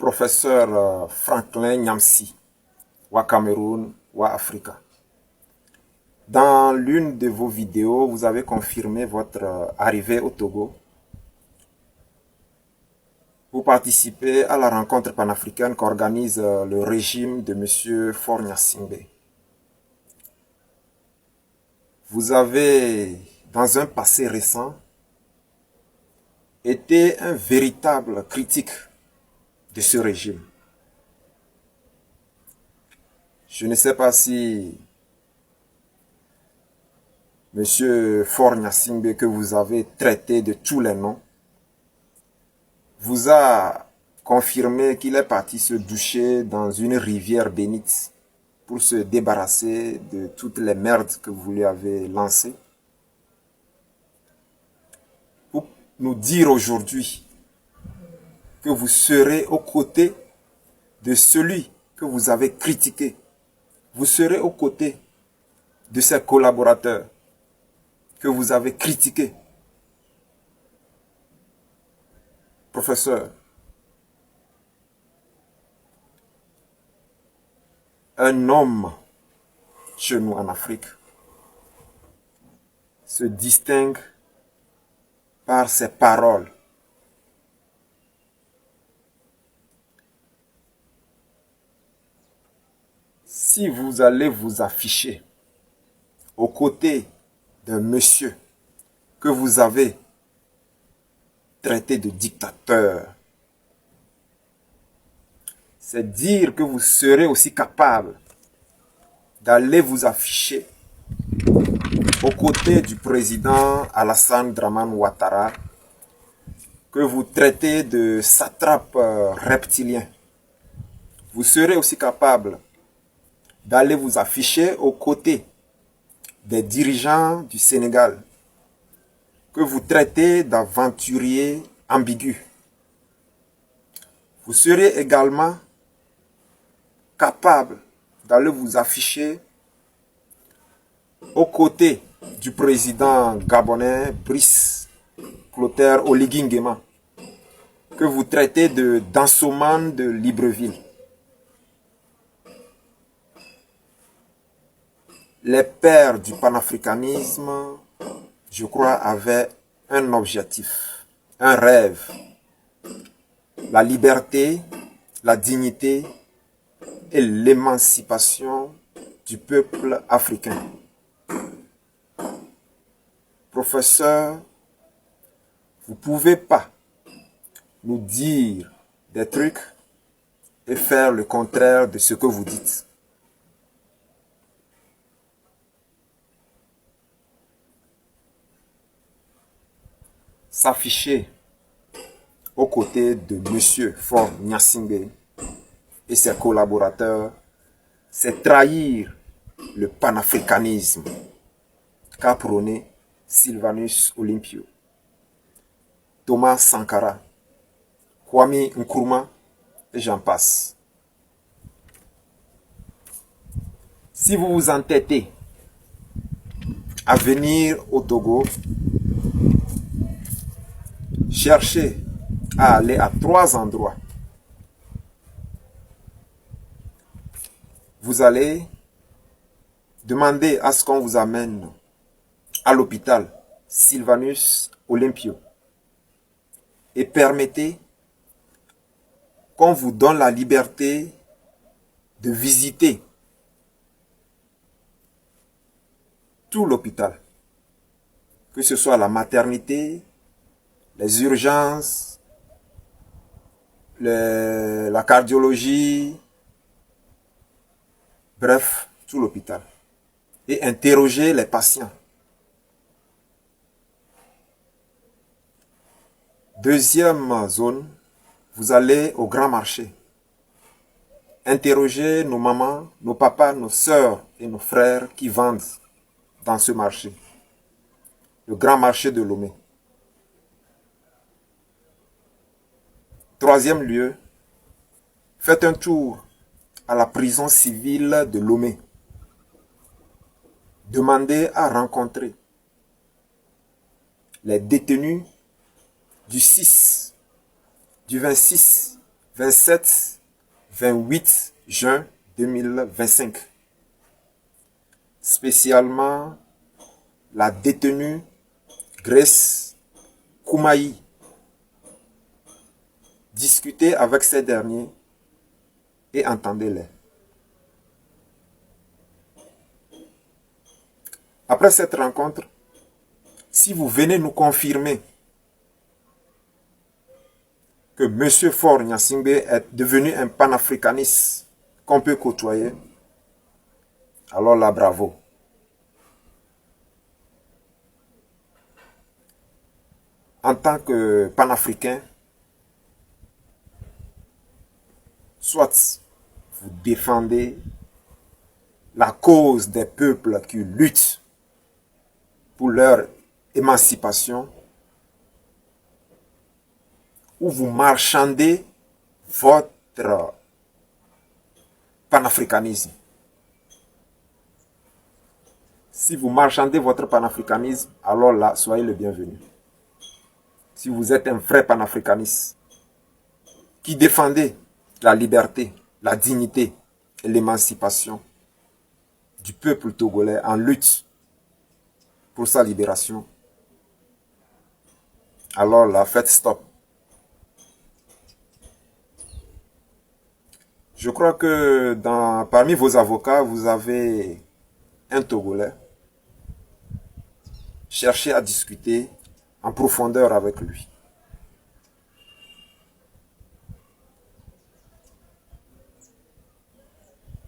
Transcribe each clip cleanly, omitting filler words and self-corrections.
Professeur Franklin Nyamsi, wa Cameroun, wa Africa. Dans l'une de vos vidéos, vous avez confirmé votre arrivée au Togo. Vous participez à la rencontre panafricaine qu'organise le régime de M. Faure Gnassingbé. Vous avez, dans un passé récent, été un véritable critique de ce régime. Je ne sais pas si M. Faure Gnassingbé, que vous avez traité de tous les noms, vous a confirmé qu'il est parti se doucher dans une rivière bénite pour se débarrasser de toutes les merdes que vous lui avez lancées. Pour nous dire aujourd'hui que vous serez aux côtés de celui que vous avez critiqué. Vous serez aux côtés de ses collaborateurs que vous avez critiqués. Professeur, un homme chez nous en Afrique se distingue par ses paroles. Si vous allez vous afficher aux côtés d'un monsieur que vous avez traité de dictateur, c'est dire que vous serez aussi capable d'aller vous afficher aux côtés du président Alassane Dramane Ouattara, que vous traitez de satrape reptilien. Vous serez aussi capable d'aller vous afficher aux côtés des dirigeants du Sénégal, que vous traitez d'aventuriers ambigus. Vous serez également capable d'aller vous afficher aux côtés du président gabonais Brice Clotaire Oligui Nguema, que vous traitez de dansomane de Libreville. Les pères du panafricanisme, je crois, avaient un objectif, un rêve: la liberté, la dignité et l'émancipation du peuple africain. Professeur, vous ne pouvez pas nous dire des trucs et faire le contraire de ce que vous dites. S'afficher aux côtés de M. Faure Gnassingbé et ses collaborateurs, c'est trahir le panafricanisme qu'a prôné Sylvanus Olympio, Thomas Sankara, Kwame Nkrumah et j'en passe. Si vous vous entêtez à venir au Togo, cherchez à aller à 3 endroits. Vous allez demander à ce qu'on vous amène à l'hôpital Sylvanus Olympio et permettez qu'on vous donne la liberté de visiter tout l'hôpital, que ce soit la maternité, les urgences, la cardiologie, bref, tout l'hôpital, et interroger les patients. Deuxième zone, vous allez au grand marché. Interrogez nos mamans, nos papas, nos sœurs et nos frères qui vendent dans ce marché. Le grand marché de Lomé. Troisième lieu, faites un tour à la prison civile de Lomé. Demandez à rencontrer les détenus du 6, du 26 27-28 juin 2025. Spécialement la détenue Grace Koumaï. Discutez avec ces derniers et entendez-les. Après cette rencontre, si vous venez nous confirmer que M. Faure Gnassingbé est devenu un panafricaniste qu'on peut côtoyer, alors là, bravo. En tant que panafricain, soit vous défendez la cause des peuples qui luttent pour leur émancipation, ou vous marchandez votre panafricanisme. Si vous marchandez votre panafricanisme, alors là, soyez le bienvenu. Si vous êtes un vrai panafricaniste qui défendez la liberté, la dignité et l'émancipation du peuple togolais en lutte pour sa libération, alors là, faites stop. Je crois que parmi vos avocats, vous avez un Togolais. Cherchez à discuter en profondeur avec lui.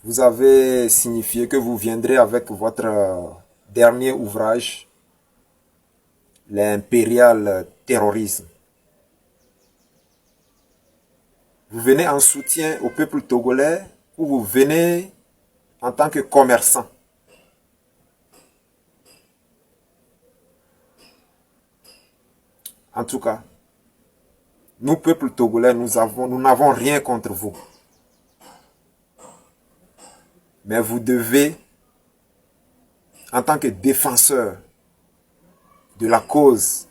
Vous avez signifié que vous viendrez avec votre dernier ouvrage, l'impérial terrorisme. Vous venez en soutien au peuple togolais ou vous venez en tant que commerçant? En tout cas, nous, peuple togolais, nous n'avons rien contre vous. Mais vous devez, en tant que défenseur de la cause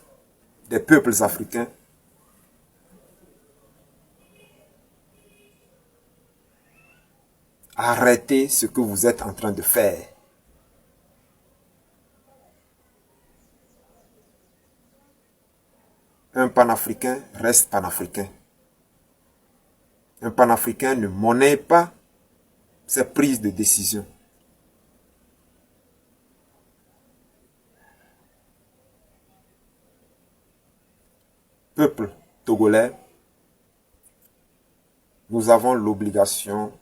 des peuples africains, arrêtez ce que vous êtes en train de faire. Un panafricain reste panafricain. Un panafricain ne monnaie pas ses prises de décision. Peuple togolais, nous avons l'obligation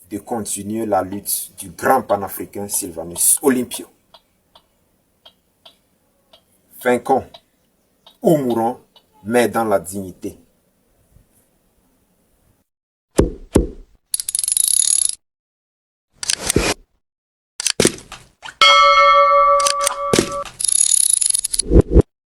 de continuer la lutte du grand panafricain Sylvanus Olympio. Vainquons ou mourons, mais dans la dignité.